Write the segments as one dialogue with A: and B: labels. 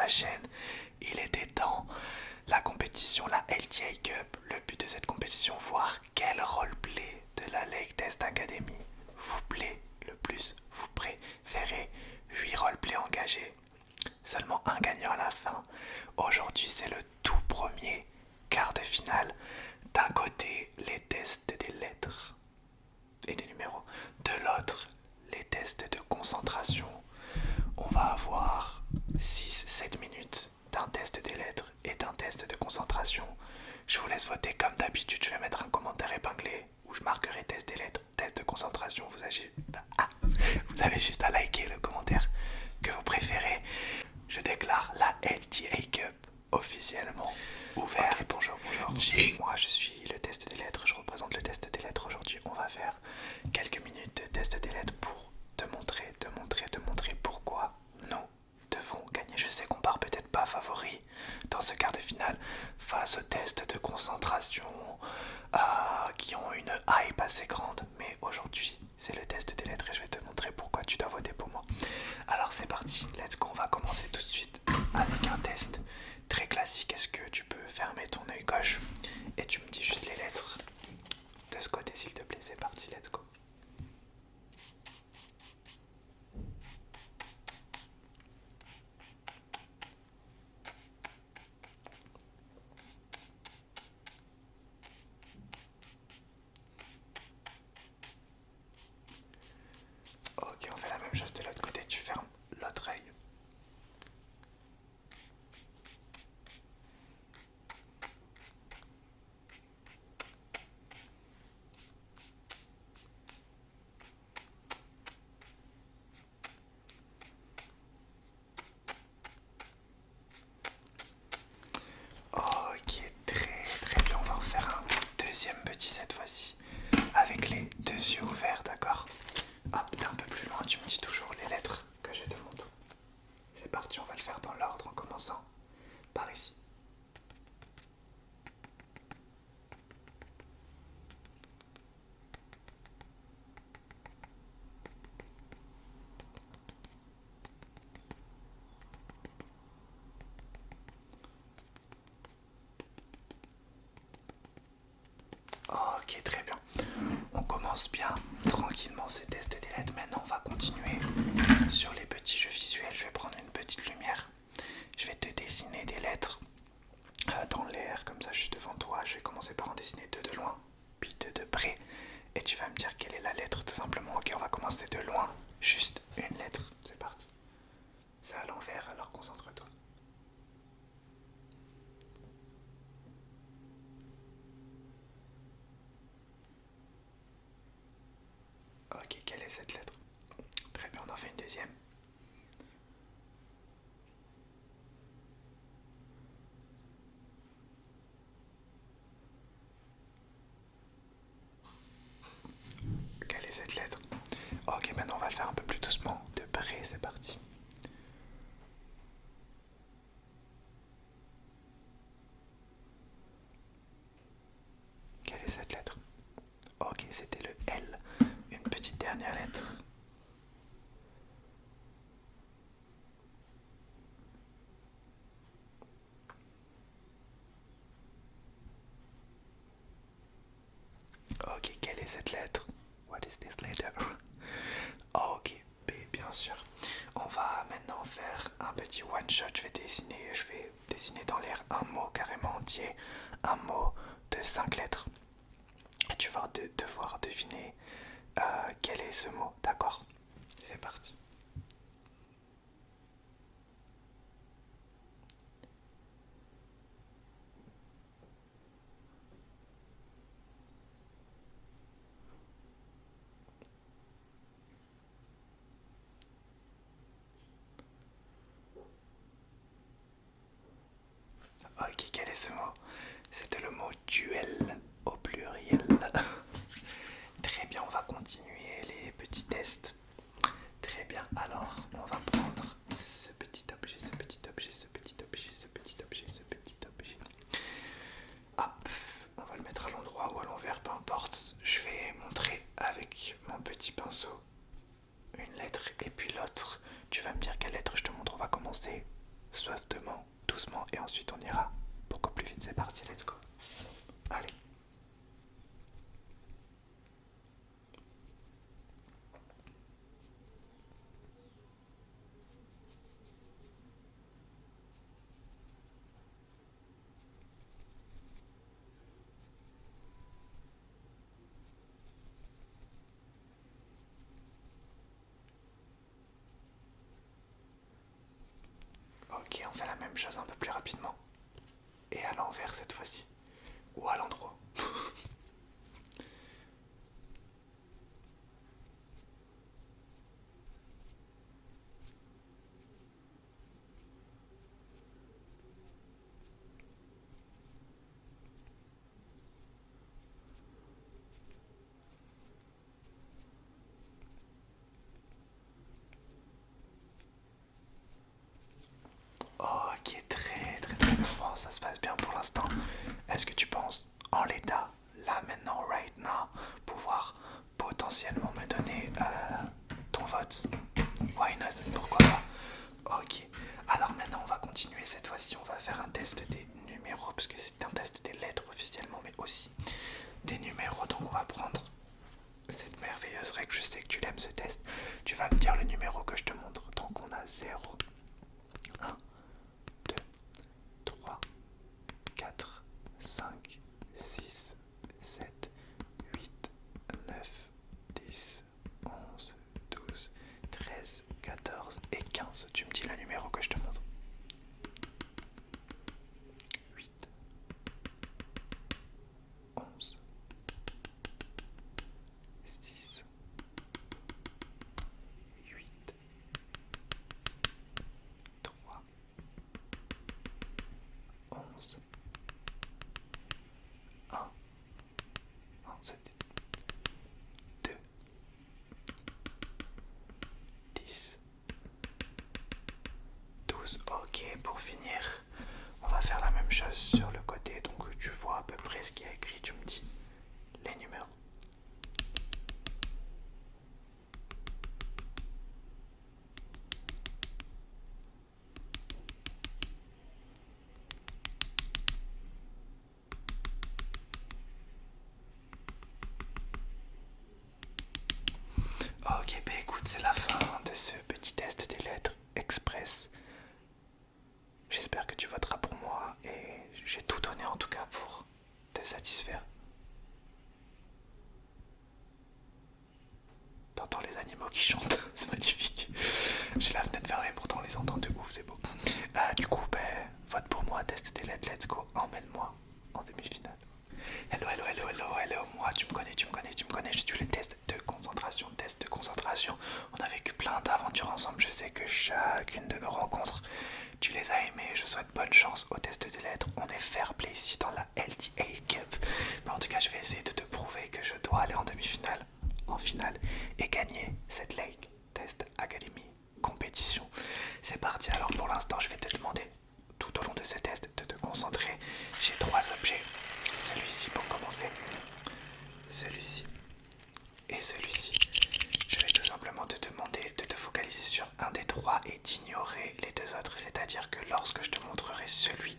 A: la chaîne. Il était temps. La compétition, la LTA Cup, le but de cette compétition, voir quel roleplay de la Lake Test Academy vous plaît le plus. Vous préférez 8 roleplays engagés, seulement un gagnant à la fin. Aujourd'hui, c'est le tout premier quart de finale. D'un côté, les tests des lettres et des numéros. De l'autre, les tests de concentration. On va avoir 6-7 minutes d'un test des lettres et d'un test de concentration. Je vous laisse voter comme d'habitude. Je vais mettre un commentaire épinglé où je marquerai test des lettres, test de concentration. Vous avez juste à liker le commentaire que vous préférez. Je déclare la LTA Cup officiellement ouverte. Okay, bonjour. Moi je suis le test des lettres, je représente le test des lettres aujourd'hui. On va faire quelques minutes de test des lettres pour te montrer pourquoi nous devons gagner. Je sais qu'on part peut-être pas favori dans ce quart de finale face aux tests de concentration qui ont une hype assez grande, mais aujourd'hui c'est le test des lettres et je vais te montrer pourquoi tu dois voter pour moi. Alors c'est parti, let's go, on va commencer tout de suite avec un test très classique. Est-ce que tu peux fermer ton œil gauche et tu me dis juste les lettres de ce côté s'il te plaît. C'est parti, let's go. Ok, on fait la même chose de l'autre côté, tu fermes l'autre œil. Ok, très bien, on va en faire un deuxième petit cette fois-ci, avec les deux yeux ouverts, d'accord? Hop, t'es un peu plus loin, tu me dis toujours les lettres que je te montre. C'est parti, on va le faire dans l'ordre en commençant par ici. Ok, très bien. On commence bien tranquillement ce test des lettres. Maintenant, on va continuer sur les petits jeux visuels. Je vais prendre une petite lumière. Je vais te dessiner des lettres dans l'air, comme ça je suis devant toi. Je vais commencer par en dessiner deux de loin, puis deux de près. Et tu vas me dire quelle est la lettre tout simplement. Ok, on va commencer de loin. Juste une lettre. C'est parti. C'est à l'envers, alors concentre-toi. Ok, quelle est cette lettre? Très bien, on en fait une deuxième. Quelle est cette lettre? Ok, maintenant on va le faire un peu plus doucement. De près, c'est parti. Quelle est cette lettre? Ok, c'était le L. Une petite dernière lettre. Ok, quelle est cette lettre? What is this letter? Ok, B, bien sûr. On va maintenant faire un petit one shot. Je vais dessiner dans l'air un mot carrément entier. Un mot de 5 lettres. Et tu vas devoir deviner quel est ce mot, d'accord? C'est parti. Ok, quel est ce mot? C'était le mot duel au pluriel. Très bien, on va continuer les petits tests. Très bien, alors on va prendre ce petit objet, ce petit objet, ce petit objet, ce petit objet, ce petit objet. Hop, on va le mettre à l'endroit ou à l'envers, peu importe. Je vais montrer avec mon petit pinceau une lettre et puis l'autre. Tu vas me dire quelle lettre je te montre. On va commencer soifement, doucement et ensuite on ira beaucoup plus vite. C'est parti, let's go. Allez. Ok, on fait la même chose un peu plus rapidement. Et à l'envers cette fois-ci. Ou à l'endroit. Ok, très bien. Bon, ça se passe bien pour l'instant. Est-ce que tu penses, en l'état, là maintenant, right now, pouvoir potentiellement me donner ton vote? Why not? Pourquoi pas? Ok. Alors maintenant, on va continuer. Cette fois-ci, on va faire un test des numéros, parce que c'est un test des lettres officiellement, mais aussi des numéros. Donc on va prendre cette merveilleuse règle. Je sais que tu l'aimes ce test. Tu vas me dire le numéro que je te montre. Donc on a 0, 1, 2, 3, 4, 5, 6, 7, 8, 9, 10, 11, 12, 13, 14 et 15. Tu me dis le numéro que je te montre. 8, 11, 6, 8, 3, 11, 1, 7, 2, 10, 12. Ok, pour finir, on va faire la même chose sur le côté. Donc tu vois à peu près ce qu'il y a écrit, tu me dis les numéros. Ok, bah écoute, c'est la fin de ce petit test des lettres express. J'espère que tu voteras pour moi et j'ai tout donné en tout cas pour te satisfaire. T'entends les animaux qui chantent, c'est magnifique. J'ai la fenêtre fermée, pourtant on les entend de ouf, c'est beau. Du coup, ben, vote pour moi, test des lettres, let's go, emmène-moi en demi-finale. Hello, moi, tu me connais, je suis le test de concentration, On a vécu plein d'aventures ensemble, je sais que chacune de nos rencontres, tu les as aimées, je souhaite bonne chance au test des lettres. On est fair play ici dans la LTA Cup. Mais en tout cas, je vais essayer de te prouver que je dois aller en demi-finale, en finale, et gagner cette Lake Test Academy compétition. C'est parti, alors pour l'instant, je vais te demander tout au long de ce test de te concentrer. J'ai 3 objets. Celui-ci pour commencer, celui-ci et celui-ci. Je vais tout simplement te demander de te focaliser sur un des 3 et d'ignorer les 2 autres. C'est-à-dire que lorsque je te montrerai celui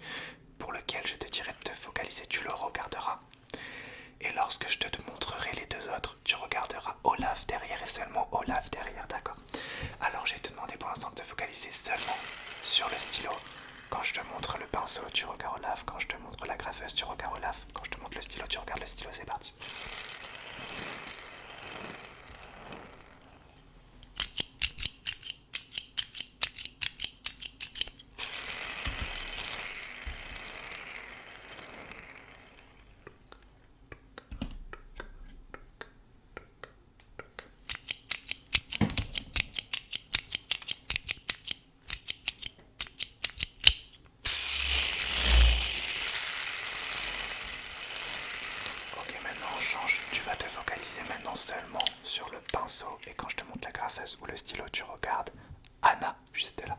A: pour lequel je te dirai de te focaliser, tu le regarderas. Et lorsque je te montrerai les 2 autres, tu regarderas Olaf derrière et seulement Olaf derrière, d'accord? Alors je vais te demander pour l'instant de te focaliser seulement sur le stylo. Quand je te montre le pinceau, tu regardes Olaf. Quand je te montre la graffeuse, tu regardes Olaf. Quand je te montre le stylo, tu regardes le stylo. C'est parti. Ok, maintenant on change. Tu vas te focaliser maintenant seulement sur le pinceau. Et quand je te montre la graffeuse ou le stylo, tu regardes Anna, juste là.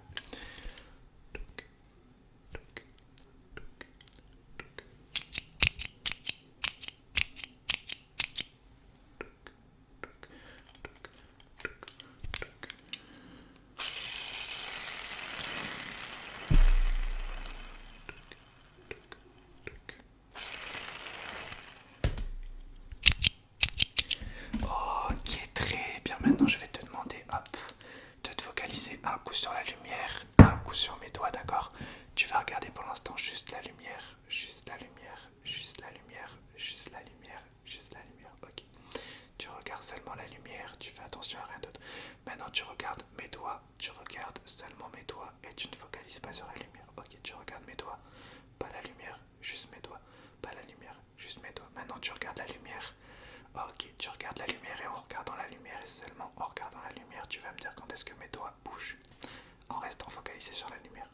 A: coup sur la lumière, un coup sur mes doigts, d'accord? Tu vas regarder pour l'instant juste la lumière, juste la lumière, juste la lumière, juste la lumière, juste la lumière. Ok. Tu regardes seulement la lumière, tu fais attention à rien d'autre. Maintenant tu regardes mes doigts, tu regardes seulement mes doigts et tu ne focalises pas sur la lumière. Ok, tu regardes mes doigts, pas la lumière, juste mes doigts, pas la lumière, juste mes doigts. Maintenant tu regardes la lumière. Ok, tu regardes la lumière et en regardant la lumière et seulement en regardant la lumière, tu vas me dire quand est-ce que mes doigts bougent en restant focalisé sur la lumière.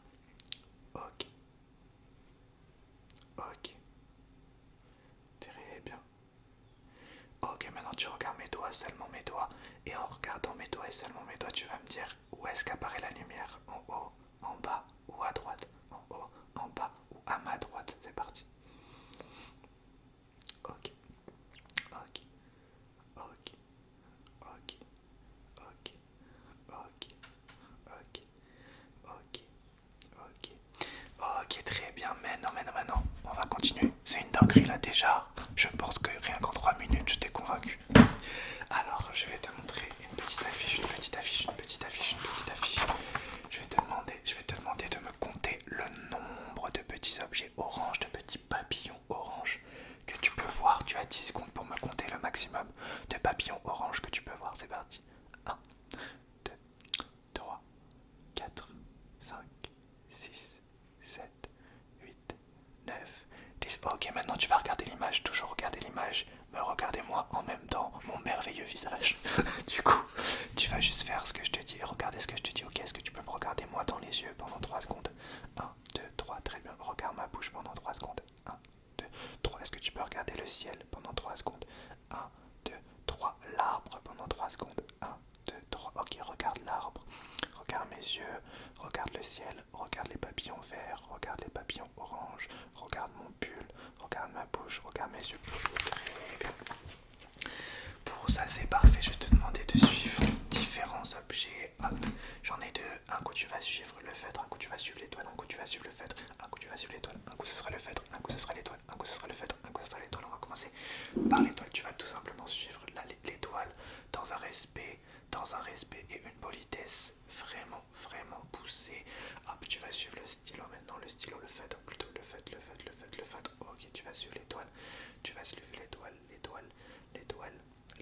A: Ok, ok, très bien. Ok, maintenant tu regardes mes doigts, seulement mes doigts, et en regardant mes doigts et seulement mes doigts, tu vas me dire où est-ce qu'apparaît la lumière, en haut, en bas ou à droite, en haut, en bas ou à ma droite. C'est parti. Ok, ok, ok, ok, ok, ok, ok, ok, ok. Ok, très bien. Maintenant, on va continuer. C'est une dinguerie là déjà. Je pense que rien qu'en 3 minutes, je t'ai convaincu. Alors, je vais te montrer une petite affiche, une petite affiche, une petite affiche, une petite affiche. Je vais te demander de me compter le nombre de petits objets orange, de petits papillons orange que tu peux voir. Tu as 10 secondes pour me compter le maximum de papillons orange que tu peux voir. C'est parti. 1, 2, 3, 4, 5, 6, 7, 8, 9, 10. Ok, maintenant tu vas regarder l'image, toujours regarder l'image, me regarder moi en même temps, mon merveilleux visage. Du coup, tu vas juste faire ce que je te dis, regarder ce que je te dis. Ok, est-ce que tu peux me regarder moi dans les yeux pendant 3 secondes? 1, 2, 3, très bien. Regarde ma bouche pendant 3 secondes. 1, 2, 3. Est-ce que tu peux regarder le ciel pendant 3 secondes? 1, 2, 3. L'arbre pendant 3 secondes. 1, 2, 3. Ok, regarde l'arbre. Regarde mes yeux, regarde le ciel, regarde les papillons verts, regarde les papillons orange, regarde mon pull, regarde ma bouche, regarde mes yeux. Très bien. Pour ça, c'est parfait. Je vais te demander de suivre différents objets. Hop, j'en ai deux. Un coup, tu vas suivre le feutre, un coup, tu vas suivre l'étoile, un coup, tu vas suivre le feutre, un coup, tu vas suivre l'étoile, un coup, ce sera le feutre, un coup, ce sera l'étoile, un coup, ce sera le feutre, un coup, ce sera l'étoile. On va commencer par l'étoile. Tu vas tout simplement suivre l'étoile dans un respect et une politesse vraiment, vraiment poussée. Hop, tu vas suivre le stylo maintenant, le stylo, le feutre, plutôt le feutre, le feutre, le feutre, le feutre. Ok, tu vas suivre l'étoile, tu vas suivre l'étoile, l'étoile, l'étoile,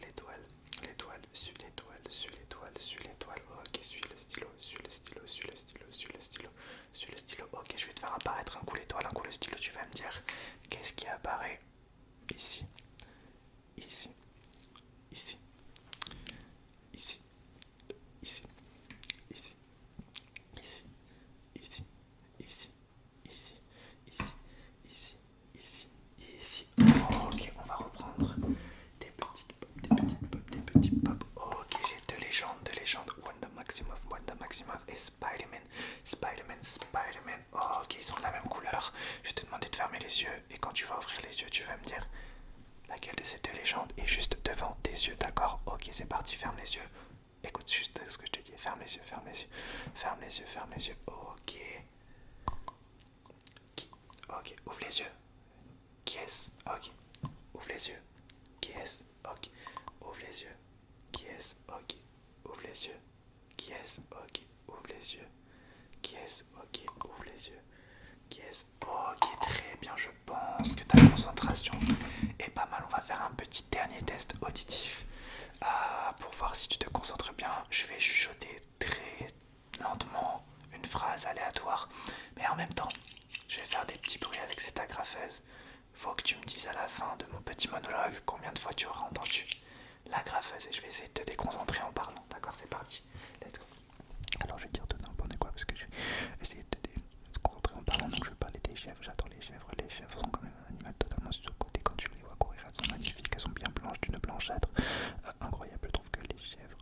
A: l'étoile, l'étoile, suis l'étoile, suis l'étoile, suis l'étoile. Ok, suis le stylo, suis le stylo, suis le stylo, suis le stylo, suis le stylo. Ok, je vais te faire apparaître un coup l'étoile, un coup le stylo. Tu vas me dire qu'est-ce qui apparaît ici, ici, ici, ici, ici, ici, ici, ici, ici, ici, ici, ici, ici, ici. Ok, on va reprendre des petites pop, des petites pop, des petits pop. Ok, j'ai deux légendes. Wanda Maximoff et Spider-Man. Spider-Man, Spider-Man. Ok, ils sont de la même couleur. Je vais te demander de fermer les yeux et quand tu vas ouvrir les yeux, tu vas me dire laquelle de ces deux légendes est juste devant tes yeux, d'accord? Ok, c'est parti, ferme les yeux. Écoute juste ce que je te dis. Ferme les yeux, ferme les yeux. Ferme les yeux, ferme les yeux. Ok. Ok, ouvre les yeux. Qui est-ce? Ok. Ouvre les yeux. Qui est-ce? Ok. Ouvre les yeux. Qui est-ce? Ok. Ouvre les yeux. Qui est-ce? Ok. Ouvre les yeux. Qui est-ce? Ok. Ouvre les yeux. Qui est-ce? Ok, très bien. Je pense que ta concentration est pas mal. On va faire un petit dernier test auditif. Pour voir si tu te concentres bien, je vais chuchoter très lentement une phrase aléatoire. Mais en même temps, je vais faire des petits bruits avec cette agrafeuse. Faut que tu me dises à la fin de mon petit monologue combien de fois tu auras entendu l'agrafeuse et je vais essayer de te déconcentrer en parlant. D'accord, c'est parti. Let's go. Alors je vais dire tout n'importe quoi parce que je vais essayer de te déconcentrer en parlant. Donc je vais parler des chèvres. J'adore les chèvres. Les chèvres sont quand même un animal totalement surcoté. Quand tu les vois courir, elles sont magnifiques. Elles sont bien blanches d'une blanchâtre incroyable. Je trouve que les chèvres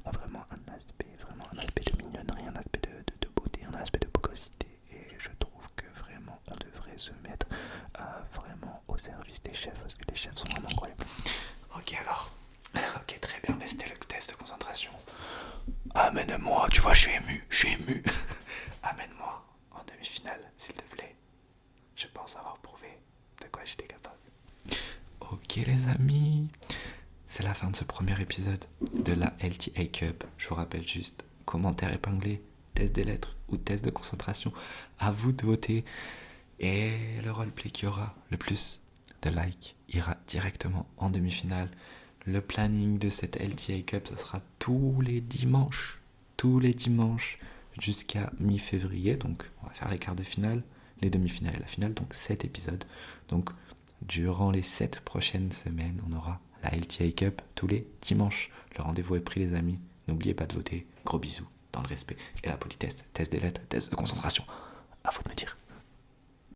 A: ont vraiment un aspect de mignonnerie, un aspect de beauté, un aspect de bogosité. Et je trouve que vraiment on devrait se mettre vraiment au service des chèvres parce que les chèvres sont vraiment incroyables. Ok alors, ok très bien, mais c'était le test de concentration. Amène-moi, tu vois je suis ému. Amène-moi en demi-finale s'il te plaît. Je pense avoir prouvé de quoi j'étais capable. Ok les amis, c'est la fin de ce premier épisode de la LTA Cup. Je vous rappelle juste, commentaire épinglé, test des lettres ou test de concentration. À vous de voter. Et le roleplay qui aura le plus de likes ira directement en demi-finale. Le planning de cette LTA Cup, ce sera tous les dimanches jusqu'à mi-février. Donc on va faire les quarts de finale, les demi-finales et la finale, donc 7 épisodes. Donc durant les 7 prochaines semaines, on aura la LTA Cup tous les dimanches. Le rendez-vous est pris les amis, n'oubliez pas de voter. Gros bisous dans le respect et la politesse. Test des lettres, test de concentration.